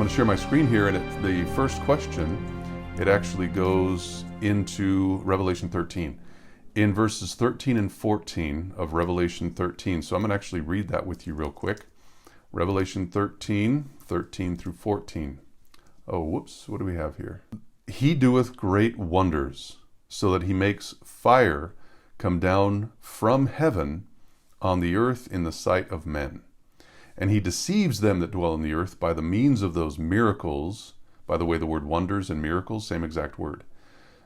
going to share my screen here, and the first question, it actually goes into Revelation 13. In verses 13 and 14 of Revelation 13. So I'm going to actually read that with you real quick. Revelation 13, 13 through 14. Oh, whoops, what do we have here? He doeth great wonders, so that he makes fire come down from heaven on the earth in the sight of men. And he deceives them that dwell on the earth by the means of those miracles. By the way, the word wonders and miracles, same exact word.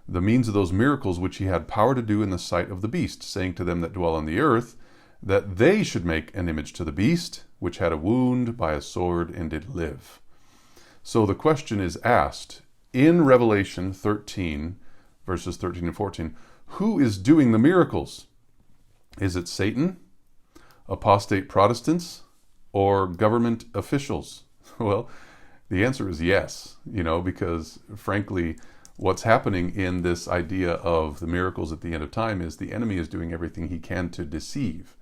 The means of those miracles which he had power to do in the sight of the beast, saying to them that dwell on the earth, that they should make an image to the beast, which had a wound by a sword and did live. So the question is asked in Revelation 13, verses 13 and 14, who is doing the miracles? Is it Satan, apostate Protestants, or government officials? Well, the answer is yes, because frankly, what's happening in this idea of the miracles at the end of time is the enemy is doing everything he can to deceive.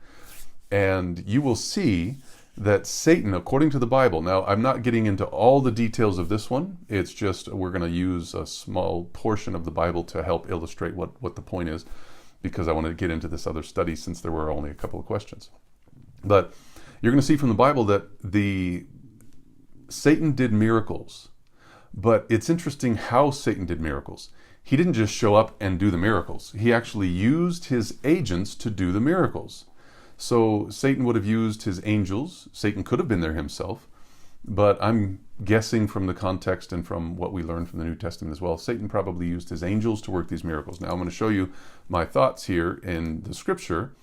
And you will see that Satan, according to the Bible, now I'm not getting into all the details of this one, it's just we're going to use a small portion of the Bible to help illustrate what the point is, because I want to get into this other study since there were only a couple of questions. But you're going to see from the Bible that Satan did miracles. But it's interesting how Satan did miracles. He didn't just show up and do the miracles. He actually used his agents to do the miracles. So Satan would have used his angels. Satan could have been there himself. But I'm guessing from the context and from what we learn from the New Testament as well, Satan probably used his angels to work these miracles. Now I'm going to show you my thoughts here in the scripture.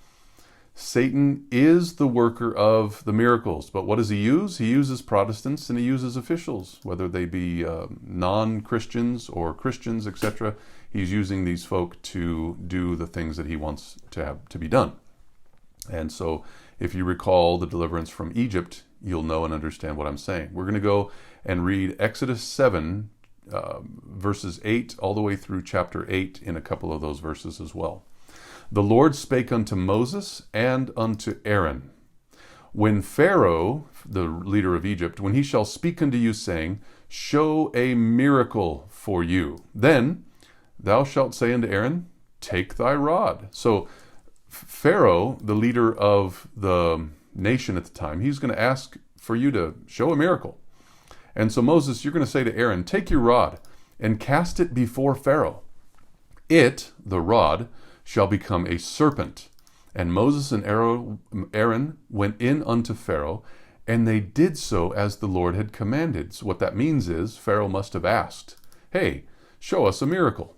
Satan is the worker of the miracles, but what does he use? He uses Protestants and he uses officials, whether they be non-Christians or Christians, etc. He's using these folk to do the things that he wants to have to be done. And so if you recall the deliverance from Egypt, you'll know and understand what I'm saying. We're going to go and read Exodus 7, verses 8 all the way through chapter 8 in a couple of those verses as well. The Lord spake unto Moses and unto Aaron, when Pharaoh, the leader of Egypt, when he shall speak unto you, saying, show a miracle for you, then thou shalt say unto Aaron, take thy rod. So Pharaoh, the leader of the nation at the time, he's going to ask for you to show a miracle. And so Moses, you're going to say to Aaron, take your rod and cast it before Pharaoh. It, the rod, shall become a serpent. And Moses and Aaron went in unto Pharaoh, and they did so as the Lord had commanded. So what that means is Pharaoh must have asked, hey, show us a miracle.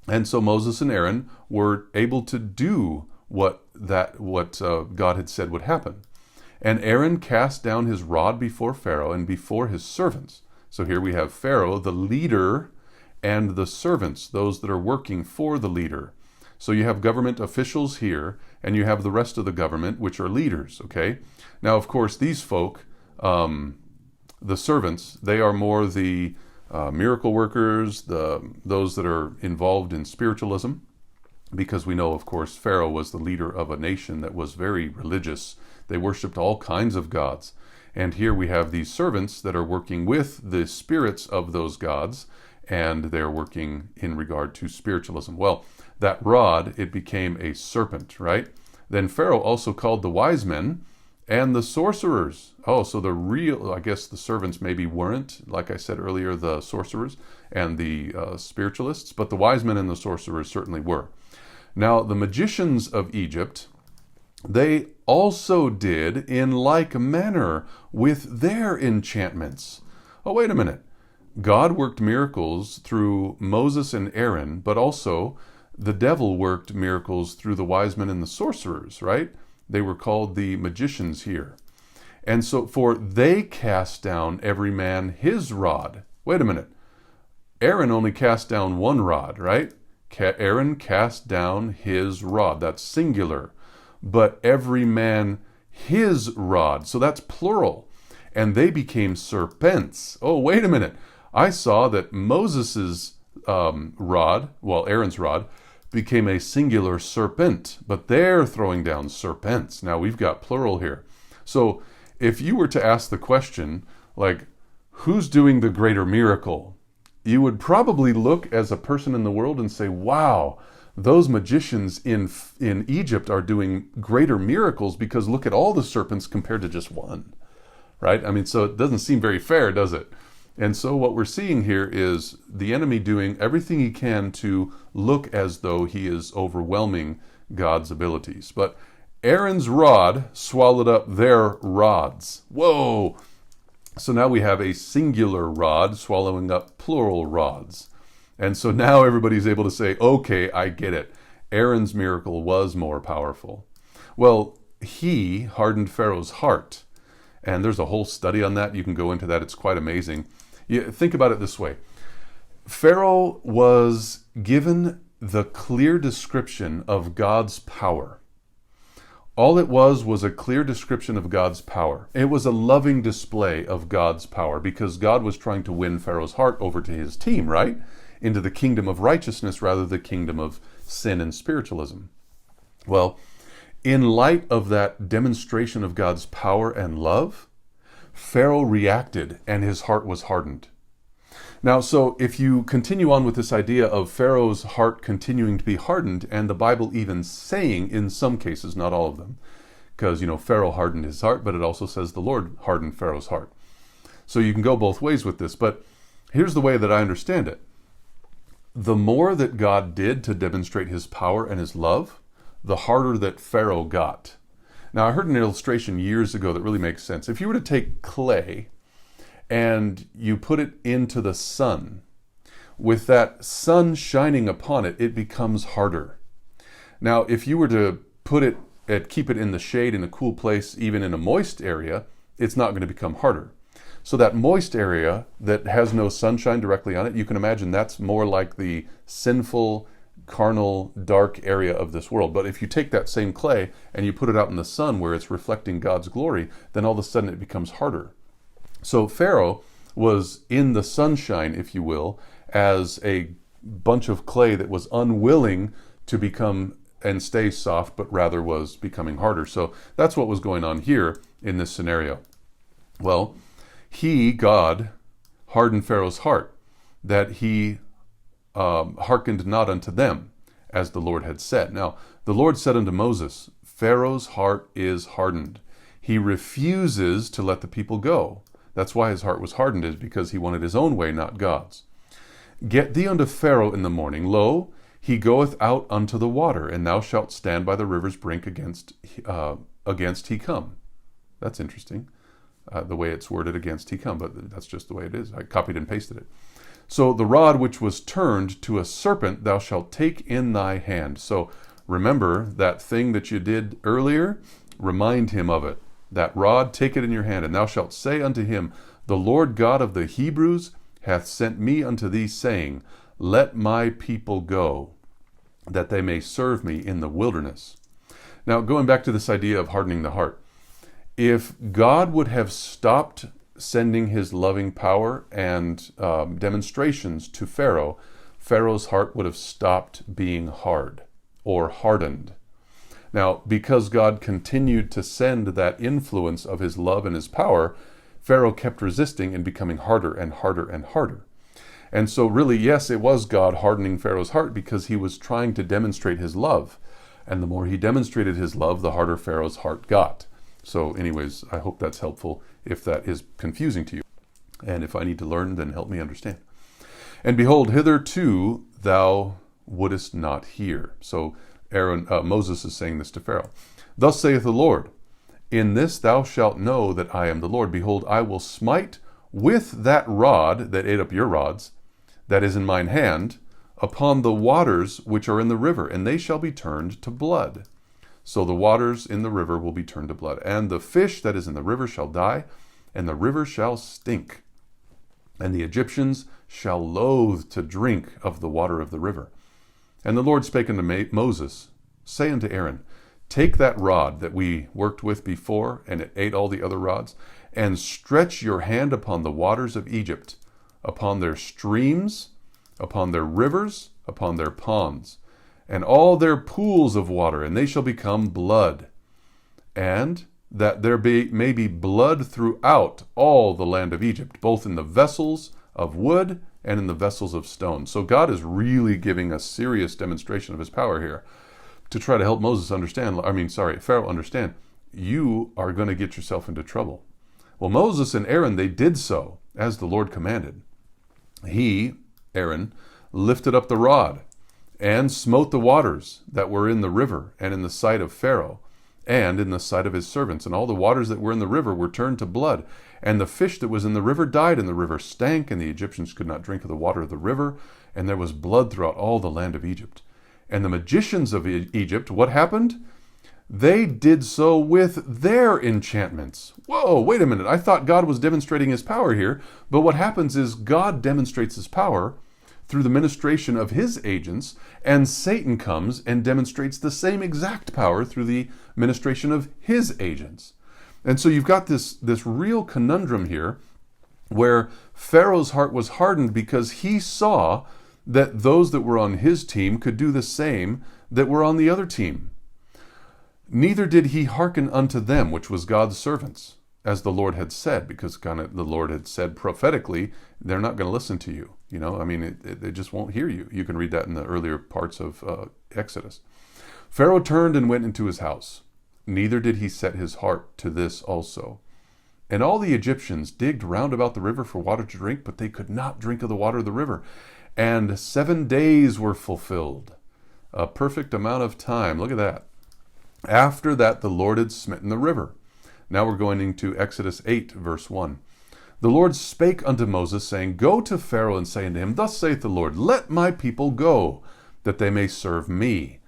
And so Moses and Aaron were able to do what God had said would happen. And Aaron cast down his rod before Pharaoh and before his servants. So here we have Pharaoh, the leader, and the servants, those that are working for the leader. So you have government officials here, and you have the rest of the government, which are leaders, okay? Now, of course, these folk, the servants, they are more the miracle workers, those that are involved in spiritualism, because we know, of course, Pharaoh was the leader of a nation that was very religious. They worshipped all kinds of gods. And here we have these servants that are working with the spirits of those gods, and they're working in regard to spiritualism. Well, that rod, it became a serpent, right? Then Pharaoh also called the wise men and the sorcerers. Oh, so I guess the servants maybe weren't, like I said earlier, the sorcerers and the spiritualists, but the wise men and the sorcerers certainly were. Now, the magicians of Egypt, they also did in like manner with their enchantments. Oh, wait a minute. God worked miracles through Moses and Aaron, but also the devil worked miracles through the wise men and the sorcerers, right? They were called the magicians here. And so, for they cast down every man his rod. Wait a minute. Aaron only cast down one rod, right? Aaron cast down his rod. That's singular. But every man his rod. So that's plural. And they became serpents. Oh, wait a minute. I saw that Moses's Aaron's rod, became a singular serpent, but they're throwing down serpents. Now we've got plural here. So if you were to ask the question, like, Who's doing the greater miracle? You would probably look as a person in the world and say, wow, those magicians in Egypt are doing greater miracles because look at all the serpents compared to just one, right? I mean, so it doesn't seem very fair, does it? And so what we're seeing here is the enemy doing everything he can to look as though he is overwhelming God's abilities. But Aaron's rod swallowed up their rods. Whoa! So now we have a singular rod swallowing up plural rods. And so now everybody's able to say, okay, I get it. Aaron's miracle was more powerful. Well, he hardened Pharaoh's heart. And there's a whole study on that. You can go into that. It's quite amazing. Think about it this way. Pharaoh was given the clear description of God's power. All it was a clear description of God's power. It was a loving display of God's power because God was trying to win Pharaoh's heart over to his team, right? Into the kingdom of righteousness rather than the kingdom of sin and spiritualism. Well, in light of that demonstration of God's power and love, Pharaoh reacted and his heart was hardened. Now, so if you continue on with this idea of Pharaoh's heart continuing to be hardened, and the Bible even saying in some cases, not all of them, because, Pharaoh hardened his heart, but it also says the Lord hardened Pharaoh's heart. So you can go both ways with this, but here's the way that I understand it. The more that God did to demonstrate his power and his love, the harder that Pharaoh got. Now, I heard an illustration years ago that really makes sense. If you were to take clay and you put it into the sun, with that sun shining upon it, it becomes harder. Now, if you were to keep it in the shade in a cool place, even in a moist area, it's not going to become harder. So that moist area that has no sunshine directly on it, you can imagine that's more like the sinful, carnal, dark area of this world. But if you take that same clay and you put it out in the sun where it's reflecting God's glory, then all of a sudden it becomes harder. So Pharaoh was in the sunshine, if you will, as a bunch of clay that was unwilling to become and stay soft, but rather was becoming harder. So that's what was going on here in this scenario. Well, God, hardened Pharaoh's heart, that he hearkened not unto them, as the Lord had said. Now, the Lord said unto Moses, Pharaoh's heart is hardened. He refuses to let the people go. That's why his heart was hardened, is because he wanted his own way, not God's. Get thee unto Pharaoh in the morning. Lo, he goeth out unto the water, and thou shalt stand by the river's brink against he come. That's interesting, the way it's worded, against he come, but that's just the way it is. I copied and pasted it. So the rod which was turned to a serpent thou shalt take in thy hand. So remember that thing that you did earlier, remind him of it. That rod, take it in your hand, and thou shalt say unto him, the Lord God of the Hebrews hath sent me unto thee, saying, let my people go, that they may serve me in the wilderness. Now, going back to this idea of hardening the heart, if God would have stopped sending his loving power and demonstrations to Pharaoh, Pharaoh's heart would have stopped being hard or hardened. Now, because God continued to send that influence of his love and his power, Pharaoh kept resisting and becoming harder and harder and harder. And so really, yes, it was God hardening Pharaoh's heart because he was trying to demonstrate his love. And the more he demonstrated his love, the harder Pharaoh's heart got. So anyways, I hope that's helpful if that is confusing to you. And if I need to learn, then help me understand. And behold, hitherto thou wouldest not hear. So Moses is saying this to Pharaoh. Thus saith the Lord, in this thou shalt know that I am the Lord. Behold, I will smite with that rod that ate up your rods, that is in mine hand, upon the waters which are in the river, and they shall be turned to blood. So the waters in the river will be turned to blood, and the fish that is in the river shall die, and the river shall stink. And the Egyptians shall loathe to drink of the water of the river. And the Lord spake unto Moses, say unto Aaron, take that rod that we worked with before, and it ate all the other rods, and stretch your hand upon the waters of Egypt, upon their streams, upon their rivers, upon their ponds, and all their pools of water, and they shall become blood. And that there may be blood throughout all the land of Egypt, both in the vessels of wood and in the vessels of stone. So God is really giving a serious demonstration of his power here to try to help Pharaoh understand, you are going to get yourself into trouble. Well, Moses and Aaron, they did so as the Lord commanded. He, Aaron, lifted up the rod and smote the waters that were in the river and in the sight of Pharaoh and in the sight of his servants. And all the waters that were in the river were turned to blood. And the fish that was in the river died, and the river stank, and the Egyptians could not drink of the water of the river. And there was blood throughout all the land of Egypt. And the magicians of Egypt, what happened? They did so with their enchantments. Whoa, wait a minute. I thought God was demonstrating his power here. But what happens is God demonstrates his power through the ministration of his agents, and Satan comes and demonstrates the same exact power through the ministration of his agents. And so you've got this real conundrum here where Pharaoh's heart was hardened because he saw that those that were on his team could do the same that were on the other team. Neither did he hearken unto them, which was God's servants, as the Lord had said, because the Lord had said prophetically, they're not going to listen to you. They just won't hear you. You can read that in the earlier parts of Exodus. Pharaoh turned and went into his house. Neither did he set his heart to this also. And all the Egyptians digged round about the river for water to drink, but they could not drink of the water of the river. And 7 days were fulfilled, a perfect amount of time. Look at that. After that, the Lord had smitten the river. Now we're going into Exodus 8, verse 1. The Lord spake unto Moses, saying, Go to Pharaoh and say unto him, Thus saith the Lord, Let my people go, that they may serve me,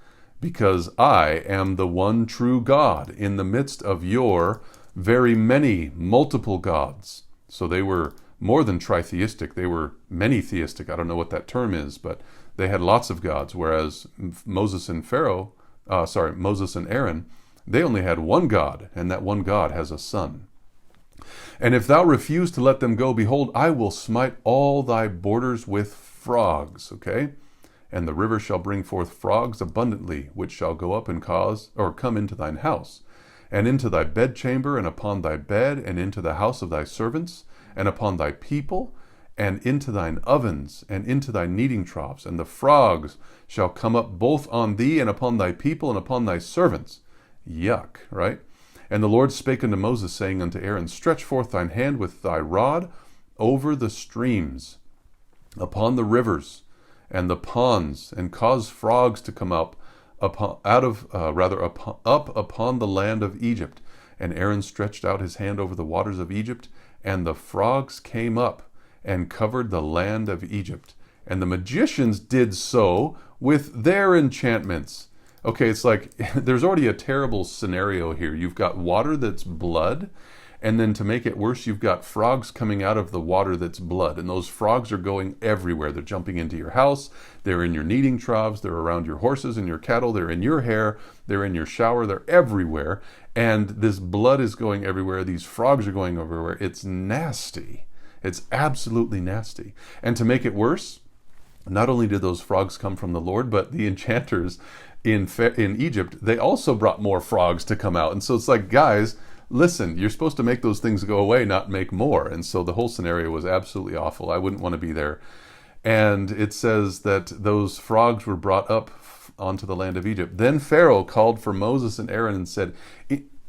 because I am the one true God in the midst of your very many multiple gods. So they were more than tritheistic, they were many-theistic. I don't know what that term is, but they had lots of gods, whereas Moses and Aaron, they only had one God, and that one God has a son. And if thou refuse to let them go, behold, I will smite all thy borders with frogs, okay? And the river shall bring forth frogs abundantly, which shall go up and come into thine house, and into thy bedchamber, and upon thy bed, and into the house of thy servants, and upon thy people, and into thine ovens, and into thy kneading troughs. And the frogs shall come up both on thee, and upon thy people, and upon thy servants. Yuck, right? And the Lord spake unto Moses, saying unto Aaron, Stretch forth thine hand with thy rod over the streams, upon the rivers, and the ponds, and cause frogs to come up upon the land of Egypt. And Aaron stretched out his hand over the waters of Egypt, and the frogs came up and covered the land of Egypt. And the magicians did so with their enchantments. Okay, it's like there's already a terrible scenario here. You've got water that's blood, and then to make it worse, you've got frogs coming out of the water that's blood. And those frogs are going everywhere. They're jumping into your house. They're in your kneading troughs. They're around your horses and your cattle. They're in your hair. They're in your shower. They're everywhere. And this blood is going everywhere. These frogs are going everywhere. It's nasty. It's absolutely nasty. And to make it worse, not only did those frogs come from the Lord, but the enchanters in Egypt, they also brought more frogs to come out. And so it's like, guys, listen, you're supposed to make those things go away, not make more. And so the whole scenario was absolutely awful. I wouldn't want to be there. And it says that those frogs were brought up onto the land of Egypt. Then Pharaoh called for Moses and Aaron and said,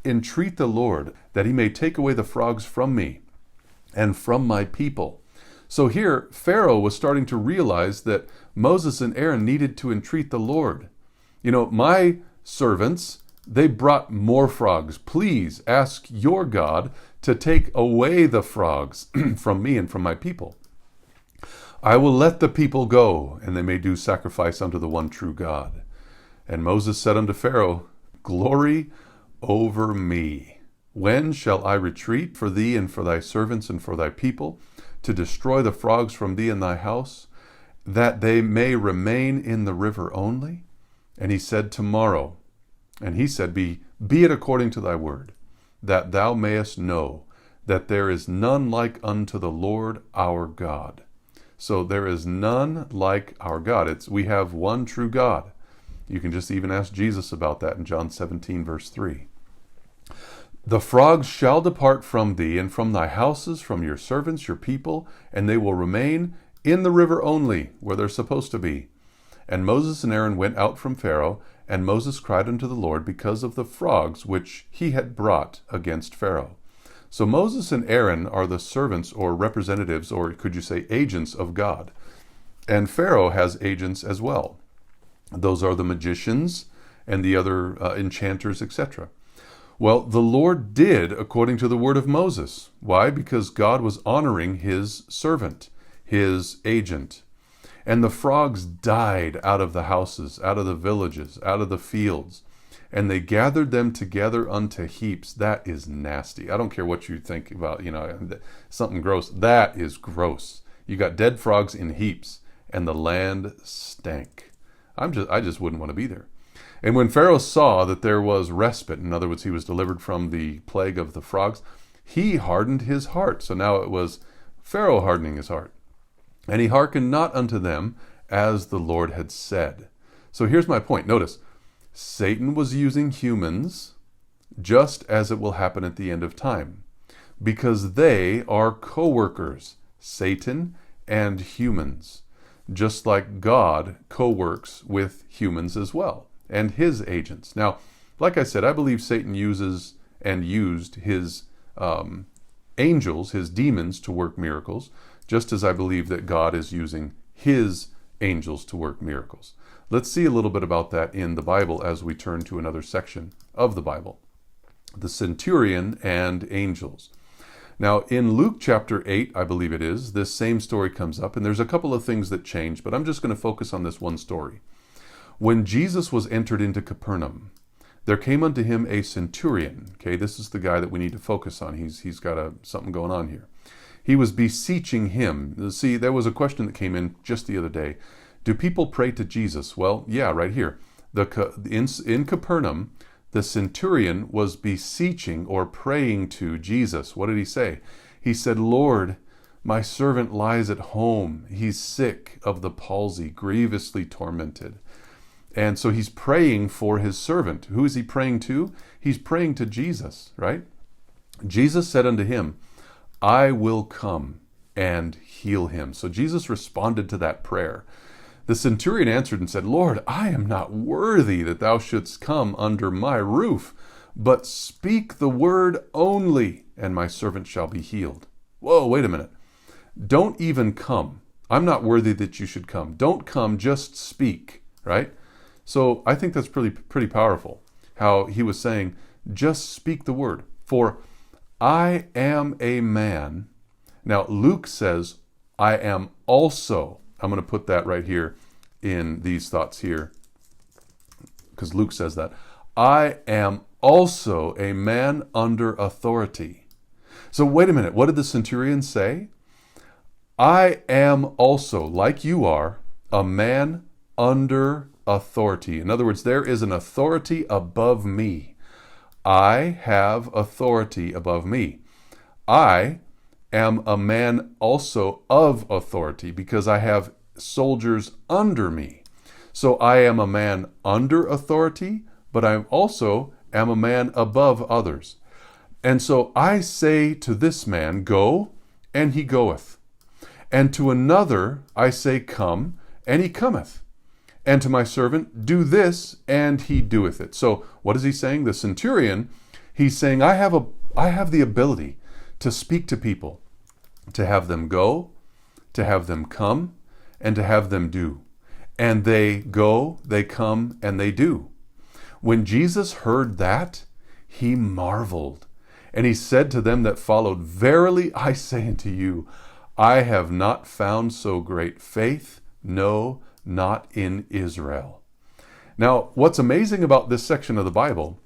Entreat the Lord that he may take away the frogs from me and from my people. So here, Pharaoh was starting to realize that Moses and Aaron needed to entreat the Lord. My servants, they brought more frogs. Please ask your God to take away the frogs from me and from my people. I will let the people go, and they may do sacrifice unto the one true God. And Moses said unto Pharaoh, Glory over me. When shall I retreat for thee and for thy servants and for thy people, to destroy the frogs from thee and thy house, that they may remain in the river only? And he said, Tomorrow. And he said, Be it according to thy word, that thou mayest know that there is none like unto the Lord our God. So there is none like our God. We have one true God. You can just even ask Jesus about that in John 17, verse 3. The frogs shall depart from thee, and from thy houses, from your servants, your people, and they will remain in the river only, where they're supposed to be. And Moses and Aaron went out from Pharaoh, and Moses cried unto the Lord because of the frogs which he had brought against Pharaoh. So Moses and Aaron are the servants or representatives, or could you say agents of God. And Pharaoh has agents as well. Those are the magicians and the other enchanters, etc. Well, the Lord did according to the word of Moses. Why? Because God was honoring his servant, his agent. And the frogs died out of the houses, out of the villages, out of the fields. And they gathered them together unto heaps. That is nasty. I don't care what you think about, something gross. That is gross. You got dead frogs in heaps, and the land stank. I just wouldn't want to be there. And when Pharaoh saw that there was respite, in other words, he was delivered from the plague of the frogs, he hardened his heart. So now it was Pharaoh hardening his heart. And he hearkened not unto them as the Lord had said. So here's my point. Notice, Satan was using humans just as it will happen at the end of time, because they are co-workers, Satan and humans, just like God co-works with humans as well, and his agents. Now, like I said, I believe Satan uses and used his angels, his demons, to work miracles, just as I believe that God is using his angels to work miracles. Let's see a little bit about that in the Bible as we turn to another section of the Bible. The centurion and angels. Now, in Luke chapter 8, I believe it is, this same story comes up, and there's a couple of things that change, but I'm just going to focus on this one story. When Jesus was entered into Capernaum, there came unto him a centurion. Okay, this is the guy that we need to focus on. He's got something going on here. He was beseeching him. See, there was a question that came in just the other day. Do people pray to Jesus? Well, yeah, right here. In Capernaum, the centurion was beseeching or praying to Jesus. What did he say? He said, Lord, my servant lies at home. He's sick of the palsy, grievously tormented. And so he's praying for his servant. Who is he praying to? He's praying to Jesus, right? Jesus said unto him, I will come and heal him. So Jesus responded to that prayer. The centurion answered and said, Lord, I am not worthy that thou shouldst come under my roof, but speak the word only, and my servant shall be healed. Whoa, wait a minute. Don't even come. I'm not worthy that you should come. Don't come, just speak, right? So I think that's pretty powerful, how he was saying, just speak the word. For I am a man. Now, Luke says, I am also. I'm going to put that right here in these thoughts here, because Luke says that. I am also a man under authority. So wait a minute. What did the centurion say? I am also, like you are, a man under authority. In other words, there is an authority above me. I have authority above me. I am a man also of authority because I have soldiers under me. So I am a man under authority, but I also am a man above others. And so I say to this man, go, and he goeth. And to another I say, come, and he cometh. And to my servant, do this, and he doeth it. So what is he saying? The centurion, he's saying, I have the ability to speak to people, to have them go, to have them come, and to have them do. And they go, they come, and they do. When Jesus heard that, he marveled. And he said to them that followed, verily I say unto you, I have not found so great faith, no, not in Israel. Now, what's amazing about this section of the Bible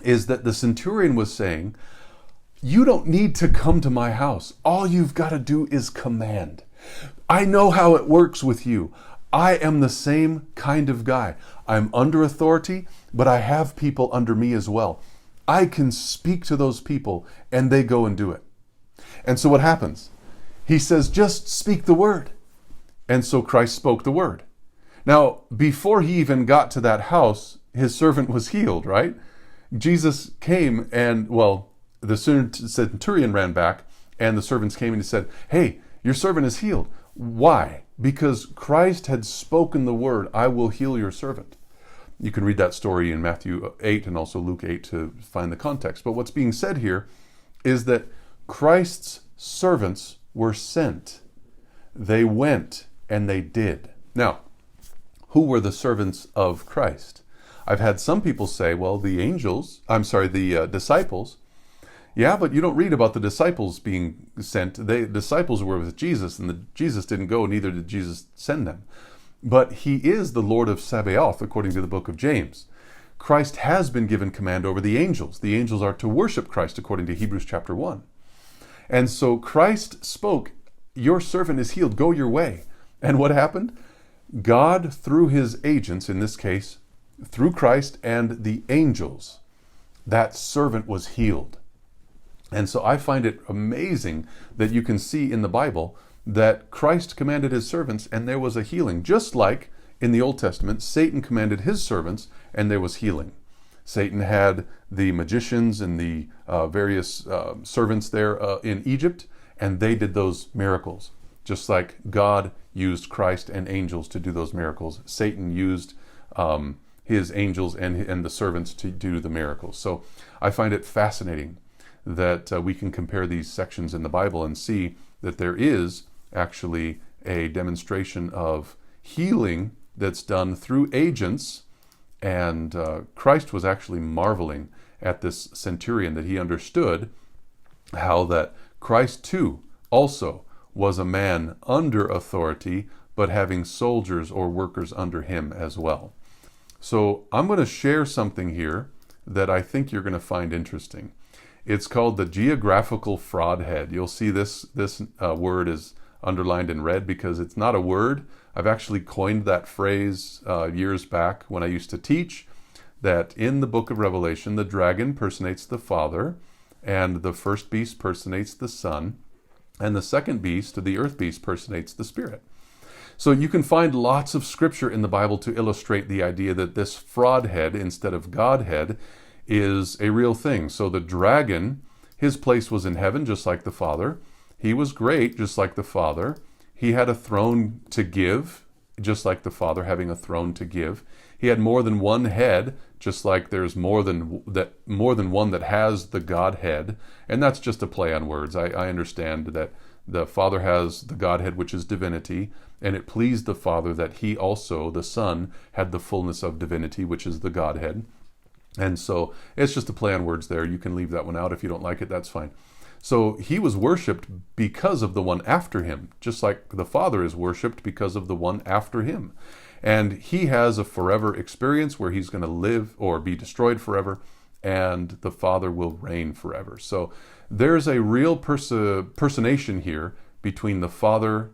is that the centurion was saying, you don't need to come to my house. All you've got to do is command. I know how it works with you. I am the same kind of guy. I'm under authority, but I have people under me as well. I can speak to those people and they go and do it. And so what happens? He says, just speak the word. And so Christ spoke the word. Now, before he even got to that house, his servant was healed, right? Jesus came and, well, the centurion ran back, and the servants came and he said, hey, your servant is healed. Why? Because Christ had spoken the word, I will heal your servant. You can read that story in Matthew 8 and also Luke 8 to find the context. But what's being said here is that Christ's servants were sent. They went and they did. Now, who were the servants of Christ? I've had some people say, well, the disciples. Yeah, but you don't read about the disciples being sent. The disciples were with Jesus, and Jesus didn't go, neither did Jesus send them. But he is the Lord of Sabaoth, according to the book of James. Christ has been given command over the angels. The angels are to worship Christ, according to Hebrews chapter 1. And so Christ spoke, your servant is healed, go your way. And what happened? God, through his agents, in this case, through Christ and the angels, that servant was healed. And so I find it amazing that you can see in the Bible that Christ commanded his servants and there was a healing. Just like in the Old Testament, Satan commanded his servants and there was healing. Satan had the magicians and the various servants there in Egypt, and they did those miracles. Just like God used Christ and angels to do those miracles, Satan used his angels and the servants to do the miracles. So I find it fascinating that we can compare these sections in the Bible and see that there is actually a demonstration of healing that's done through agents. And Christ was actually marveling at this centurion, that he understood how that Christ too also was a man under authority, but having soldiers or workers under him as well. So I'm going to share something here that I think you're going to find interesting. It's called the geographical fraud head. You'll see this word is underlined in red because it's not a word. I've actually coined that phrase years back when I used to teach, that in the book of Revelation, the dragon personates the Father, and the first beast personates the Son, and the second beast, the earth beast, personates the Spirit. So you can find lots of scripture in the Bible to illustrate the idea that this fraud head instead of Godhead is a real thing. So the dragon, his place was in heaven, just like the Father. He was great, just like the Father. He had a throne to give, just like the Father having a throne to give. He had more than one head, just like there's more than one that has the Godhead. And that's just a play on words. I understand that the Father has the Godhead, which is divinity, and it pleased the Father that he also, the Son, had the fullness of divinity, which is the Godhead. And so it's just a play on words there. You can leave that one out if you don't like it, that's fine. So he was worshipped because of the one after him, just like the Father is worshipped because of the one after him. And he has a forever experience where he's going to live or be destroyed forever, and the Father will reign forever. So there's a real personation here between the Father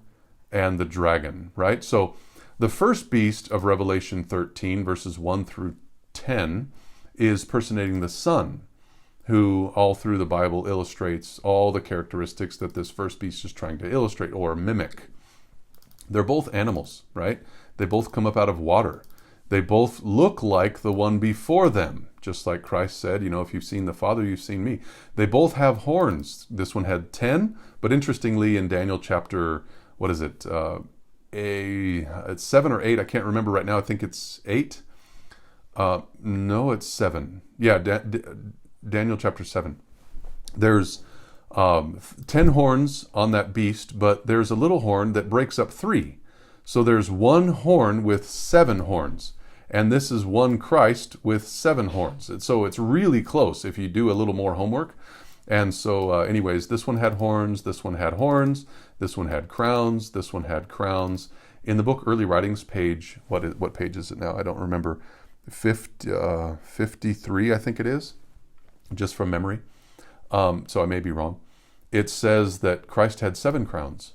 and the dragon, right? So the first beast of Revelation 13, verses 1 through 10, is personating the Son, who all through the Bible illustrates all the characteristics that this first beast is trying to illustrate or mimic. They're both animals, right? They both come up out of water. They both look like the one before them, just like Christ said, if you've seen the Father, you've seen me. They both have horns. This one had 10, but interestingly in Daniel chapter, it's 7 or 8, I can't remember right now, I think it's 8. No, it's 7. Yeah, Daniel chapter 7. There's 10 horns on that beast, but there's a little horn that breaks up 3. So there's one horn with 7 horns. And this is one Christ with 7 horns. So it's really close if you do a little more homework. And so anyways, this one had horns, this one had horns, this one had crowns, this one had crowns. In the book Early Writings page, what page is it now? I don't remember. 53, I think it is, just from memory. So I may be wrong. It says that Christ had 7 crowns.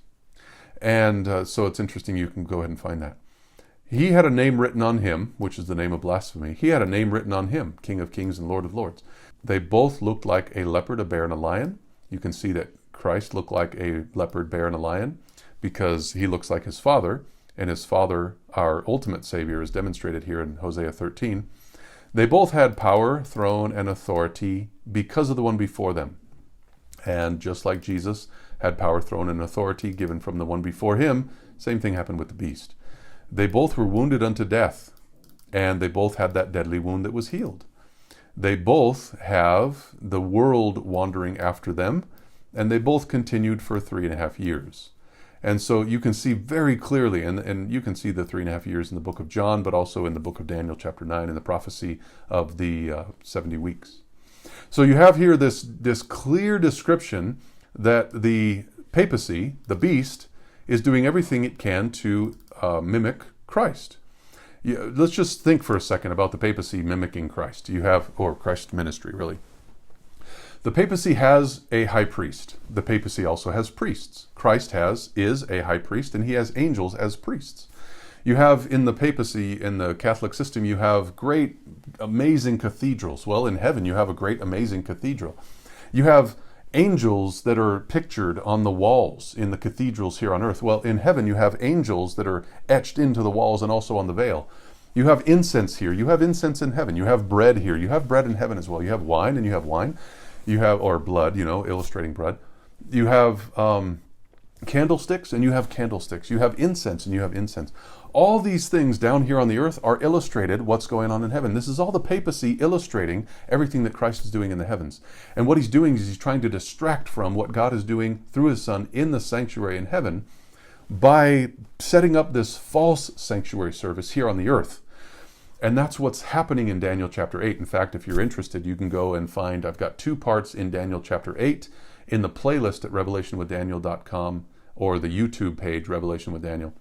And so it's interesting, you can go ahead and find that. He had a name written on him, which is the name of blasphemy. He had a name written on him, King of Kings and Lord of Lords. They both looked like a leopard, a bear, and a lion. You can see that Christ looked like a leopard, bear, and a lion because he looks like his Father. And his Father, our ultimate Savior, is demonstrated here in Hosea 13. They both had power, throne, and authority because of the one before them. And just like Jesus had power, throne, and authority given from the one before him, same thing happened with the beast. They both were wounded unto death, and they both had that deadly wound that was healed. They both have the world wandering after them, and they both continued for 3.5 years. And so you can see very clearly, and you can see the 3.5 years in the book of John, but also in the book of Daniel chapter 9 in the prophecy of the 70 weeks. So you have here this clear description that the papacy, the beast, is doing everything it can to mimic Christ. Let's just think for a second about the papacy mimicking Christ. Or Christ's ministry, really. The papacy has a high priest. The papacy also has priests. Christ is a high priest, and he has angels as priests. You have in the papacy, in the Catholic system, you have great, amazing cathedrals. Well, in heaven, you have a great, amazing cathedral. You have angels that are pictured on the walls in the cathedrals here on earth. Well, in heaven, you have angels that are etched into the walls and also on the veil. You have incense here. You have incense in heaven. You have bread here. You have bread in heaven as well. You have wine and you have wine. You have, or blood, illustrating blood. You have candlesticks and you have candlesticks. You have incense and you have incense. All these things down here on the earth are illustrated what's going on in heaven. This is all the papacy illustrating everything that Christ is doing in the heavens. And what he's doing is he's trying to distract from what God is doing through his Son in the sanctuary in heaven by setting up this false sanctuary service here on the earth. And that's what's happening in Daniel chapter 8. In fact, if you're interested, you can go and find, I've got 2 parts in Daniel chapter 8 in the playlist at revelationwithdaniel.com or the YouTube page, Revelation with Daniel.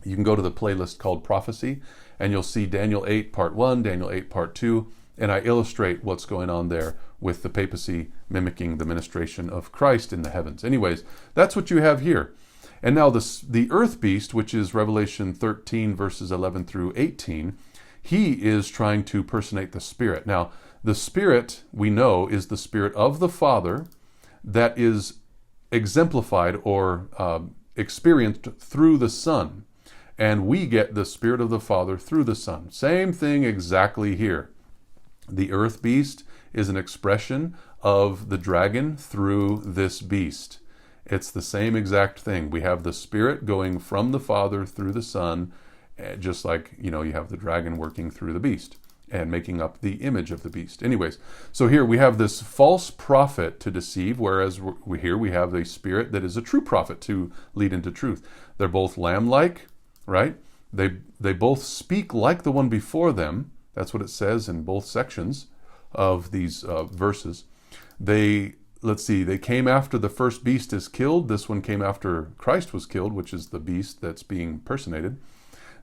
You can go to the playlist called Prophecy, and you'll see Daniel 8 part 1, Daniel 8 part 2, and I illustrate what's going on there with the papacy mimicking the ministration of Christ in the heavens. Anyways, that's what you have here. And now the earth beast, which is Revelation 13 verses 11 through 18, he is trying to personate the Spirit. Now, the Spirit, we know, is the Spirit of the Father that is exemplified or experienced through the Son. And we get the Spirit of the Father through the Son. Same thing exactly here. The earth beast is an expression of the dragon through this beast. It's the same exact thing. We have the Spirit going from the Father through the Son, just like, you have the dragon working through the beast and making up the image of the beast. Anyways, so here we have this false prophet to deceive, whereas here we have a spirit that is a true prophet to lead into truth. They're both lamb-like, right? They both speak like the one before them. That's what it says in both sections of these verses. They came after the first beast is killed. This one came after Christ was killed, which is the beast that's being personated.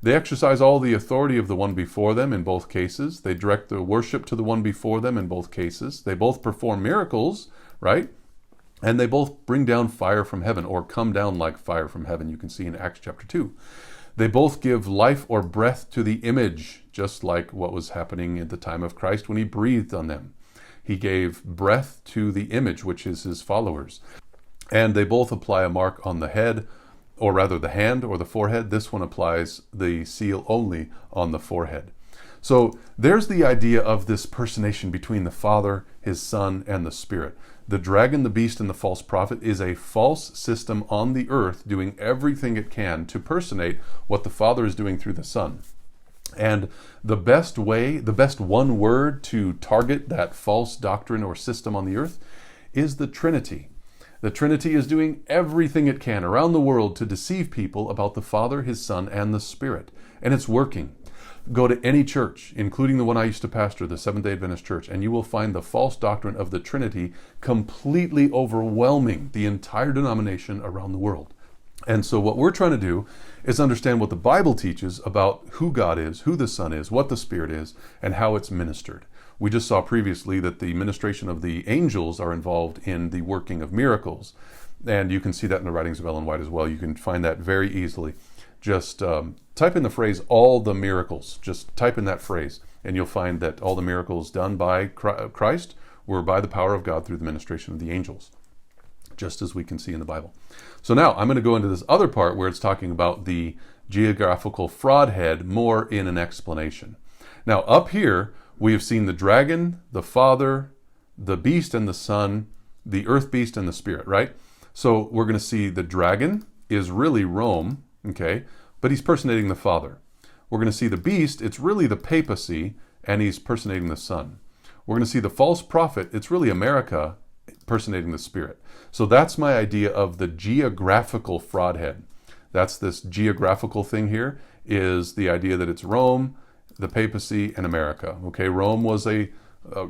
They exercise all the authority of the one before them in both cases. They direct the worship to the one before them in both cases. They both perform miracles, right? And they both bring down fire from heaven, or come down like fire from heaven. You can see in Acts chapter 2. They both give life or breath to the image, just like what was happening at the time of Christ when he breathed on them. He gave breath to the image, which is his followers. And they both apply a mark on the head, or rather the hand or the forehead. This one applies the seal only on the forehead. So there's the idea of this personation between the Father, his Son, and the Spirit. The dragon, the beast, and the false prophet is a false system on the earth doing everything it can to personate what the Father is doing through the Son. And the best one word to target that false doctrine or system on the earth is the Trinity. The Trinity is doing everything it can around the world to deceive people about the Father, his Son, and the Spirit. And it's working. Go to any church, including the one I used to pastor, the Seventh-day Adventist Church, and you will find the false doctrine of the Trinity completely overwhelming the entire denomination around the world. And so what we're trying to do is understand what the Bible teaches about who God is, who the Son is, what the Spirit is, and how it's ministered. We just saw previously that the ministration of the angels are involved in the working of miracles. And you can see that in the writings of Ellen White as well. You can find that very easily. Just type in the phrase, all the miracles. Just type in that phrase, and you'll find that all the miracles done by Christ were by the power of God through the ministration of the angels, just as we can see in the Bible. So now I'm going to go into this other part where it's talking about the geographical fraud head more in an explanation. Now up here, We have seen the dragon, the Father, the beast and the Son, the earth beast and the Spirit, right? So we're going to see the dragon is really Rome, okay, but he's personating the Father. We're going to see the beast, it's really the papacy, and he's personating the Son. We're going to see the false prophet, it's really America personating the Spirit. So that's my idea of the geographical fraudhead. That's this geographical thing here, is the idea that it's Rome, the papacy, and America. Okay, Rome was a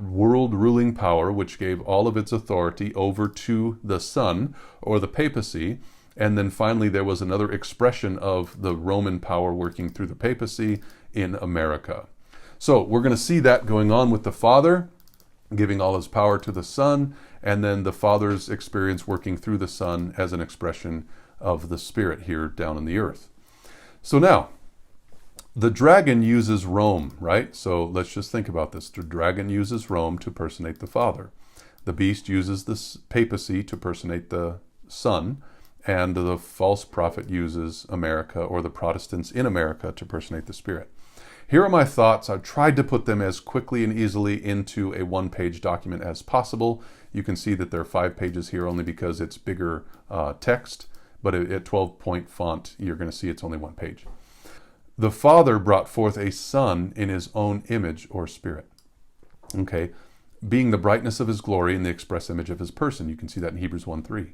world ruling power which gave all of its authority over to the Son, or the papacy, and then finally there was another expression of the Roman power working through the papacy in America. So we're going to see that going on with the Father, giving all his power to the Son, and then the Father's experience working through the Son as an expression of the Spirit here down in the earth. So now, the dragon uses Rome, right? So let's just think about this. The dragon uses Rome to personate the Father. The beast uses the papacy to personate the Son, and the false prophet uses America, or the Protestants in America, to personate the Spirit. Here are my thoughts. I've tried to put them as quickly and easily into a one-page document as possible. You can see that there are 5 pages here only because it's bigger text, but at 12-point font, you're going to see it's only 1 page. The Father brought forth a Son in his own image or spirit. Okay, being the brightness of his glory and the express image of his person. You can see that in Hebrews 1:3.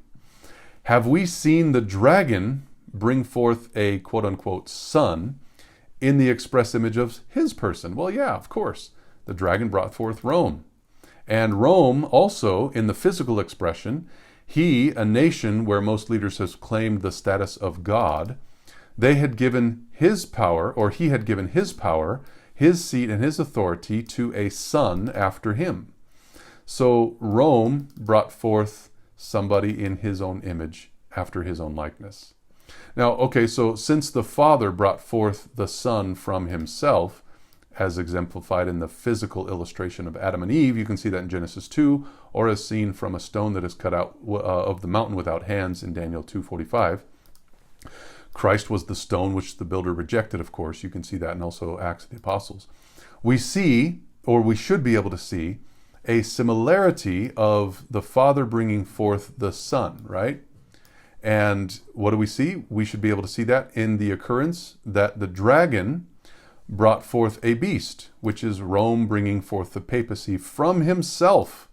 Have we seen the dragon bring forth a quote-unquote son in the express image of his person? Well, yeah, of course. The dragon brought forth Rome. And Rome also, in the physical expression, he, a nation where most leaders have claimed the status of God, they had given his power, or he had given his power, his seat and his authority to a son after him. So Rome brought forth somebody in his own image after his own likeness. Now, okay, so since the Father brought forth the Son from himself, as exemplified in the physical illustration of Adam and Eve, you can see that in Genesis 2, or as seen from a stone that is cut out of the mountain without hands in Daniel 2:45. Christ was the stone which the builder rejected, of course. You can see that in also Acts of the Apostles. We see, or we should be able to see, a similarity of the Father bringing forth the Son, right? And what do we see? We should be able to see that in the occurrence that the dragon brought forth a beast, which is Rome bringing forth the papacy from himself,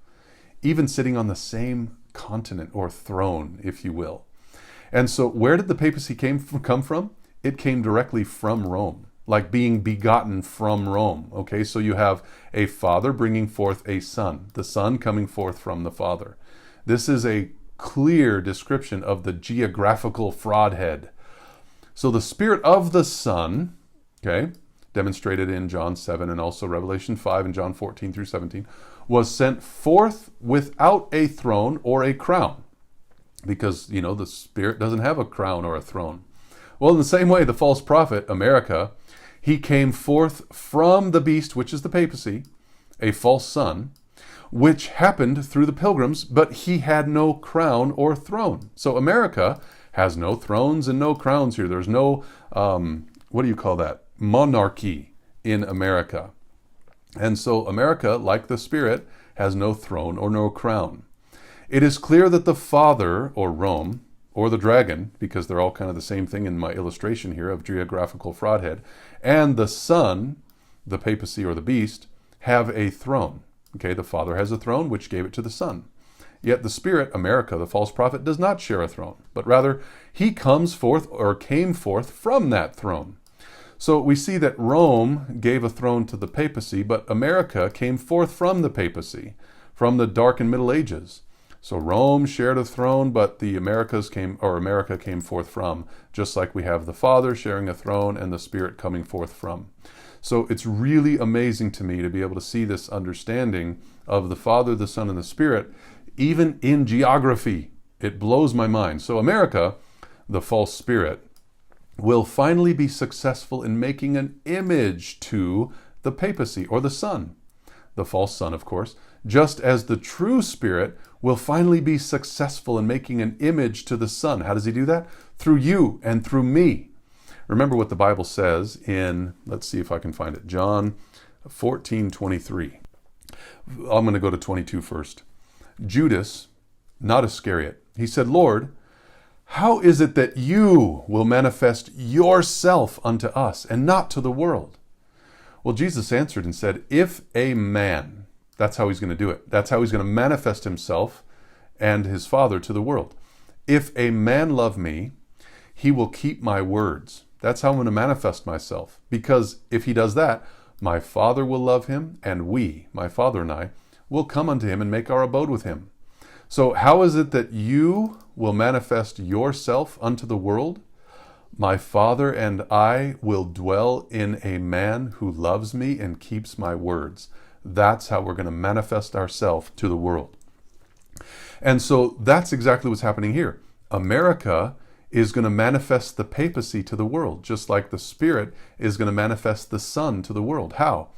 even sitting on the same continent or throne, if you will. And so where did the papacy come from? It came directly from Rome, like being begotten from Rome. Okay, so you have a Father bringing forth a Son, the Son coming forth from the Father. This is a clear description of the geographical fraudhead. So the Spirit of the Son, okay, demonstrated in John 7 and also Revelation 5 and John 14 through 17, was sent forth without a throne or a crown. Because, you know, the Spirit doesn't have a crown or a throne. Well, in the same way, the false prophet, America, he came forth from the beast, which is the papacy, a false son, which happened through the pilgrims, but he had no crown or throne. So America has no thrones and no crowns here. There's no, what do you call that? Monarchy in America. And so America, like the Spirit, has no throne or no crown. It is clear that the Father, or Rome, or the dragon, because they're all kind of the same thing in my illustration here of geographical fraudhead, and the Son, the papacy or the beast, have a throne. Okay, the Father has a throne, which gave it to the Son. Yet the Spirit, America, the false prophet, does not share a throne, but rather he comes forth, or came forth from that throne. So we see that Rome gave a throne to the papacy, but America came forth from the papacy, from the Dark and Middle Ages. So Rome shared a throne, but America came forth from, just like we have the Father sharing a throne and the Spirit coming forth from. So it's really amazing to me to be able to see this understanding of the Father, the Son, and the Spirit, even in geography. It blows my mind. So America, the false spirit, will finally be successful in making an image to the papacy or the Son, the false Son, of course, just as the true Spirit will finally be successful in making an image to the Son. How does he do that? Through you and through me. Remember what the Bible says in, let's see if I can find it, John 14:23. I'm going to go to 22 first. Judas, not Iscariot, he said, Lord, how is it that you will manifest yourself unto us and not to the world? Well, Jesus answered and said, if a man, that's how he's going to do it. That's how he's going to manifest himself and his Father to the world. If a man love me, he will keep my words. That's how I'm going to manifest myself. Because if he does that, my Father will love him, and we, my Father and I, will come unto him and make our abode with him. So how is it that you will manifest yourself unto the world? My Father and I will dwell in a man who loves me and keeps my words. That's how we're going to manifest ourselves to the world. And so that's exactly what's happening here. America is going to manifest the papacy to the world, just like the Spirit is going to manifest the Son to the world. How?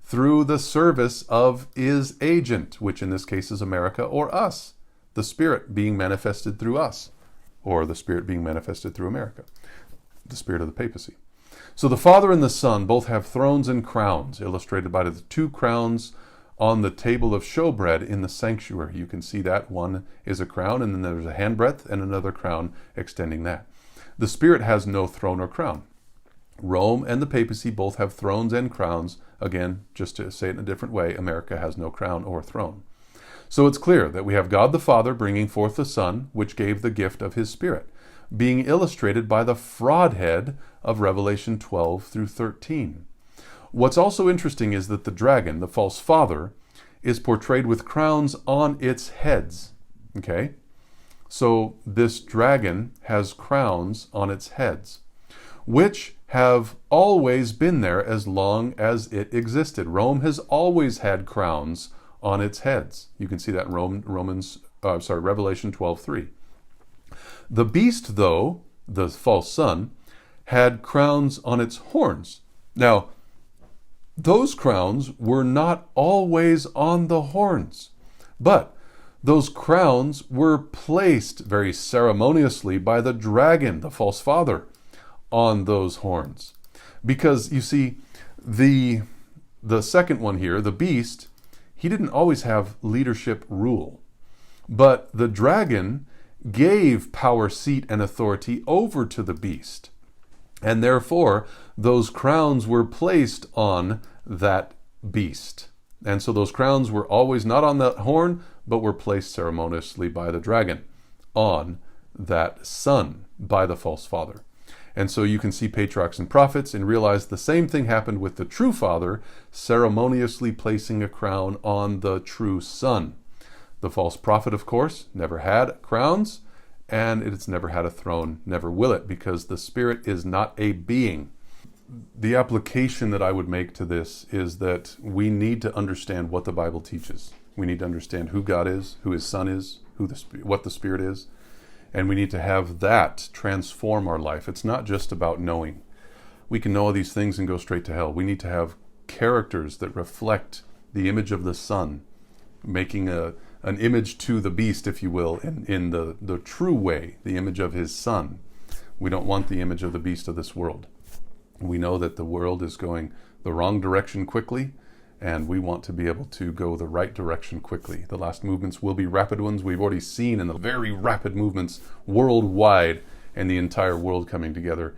Through the service of his agent, which in this case is America or us. The Spirit being manifested through us, or the Spirit being manifested through America. The Spirit of the papacy. So the Father and the Son both have thrones and crowns, illustrated by the two crowns on the table of showbread in the sanctuary. You can see that one is a crown, and then there's a handbreadth and another crown extending that. The Spirit has no throne or crown. Rome and the papacy both have thrones and crowns. Again, just to say it in a different way, America has no crown or throne. So it's clear that we have God the Father bringing forth the Son, which gave the gift of his Spirit, being illustrated by the fraudhead of Revelation 12 through 13. What's also interesting is that the dragon, the false father, is portrayed with crowns on its heads. Okay? So this dragon has crowns on its heads, which have always been there as long as it existed. Rome has always had crowns on its heads. You can see that in Revelation 12:3. The beast, though, the false son, had crowns on its horns. Now, those crowns were not always on the horns, but those crowns were placed very ceremoniously by the dragon, the false father, on those horns. Because, you see, the second one here, the beast, he didn't always have leadership rule. But the dragon gave power, seat, and authority over to the beast. And therefore, those crowns were placed on that beast. And so those crowns were always not on that horn, but were placed ceremoniously by the dragon on that son by the false father. And so you can see patriarchs and prophets and realize the same thing happened with the true father, ceremoniously placing a crown on the true son. The false prophet, of course, never had crowns, and it's never had a throne, never will it, because the Spirit is not a being. The application that I would make to this is that we need to understand what the Bible teaches. We need to understand who God is, who his Son is, what the Spirit is, and we need to have that transform our life. It's not just about knowing. We can know all these things and go straight to hell. We need to have characters that reflect the image of the Son, making an image to the beast, if you will, in the true way, the image of his Son. We don't want the image of the beast of this world. We know that the world is going the wrong direction quickly, and we want to be able to go the right direction quickly. The last movements will be rapid ones. We've already seen in the very rapid movements worldwide and the entire world coming together.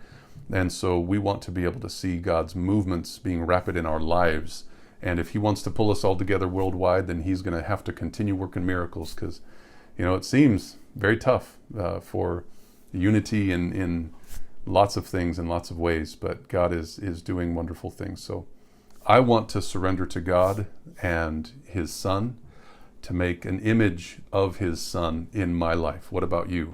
And so we want to be able to see God's movements being rapid in our lives. And if he wants to pull us all together worldwide, then he's going to have to continue working miracles, because, it seems very tough for unity in lots of things in lots of ways, but God is doing wonderful things. So I want to surrender to God and his Son to make an image of his Son in my life. What about you?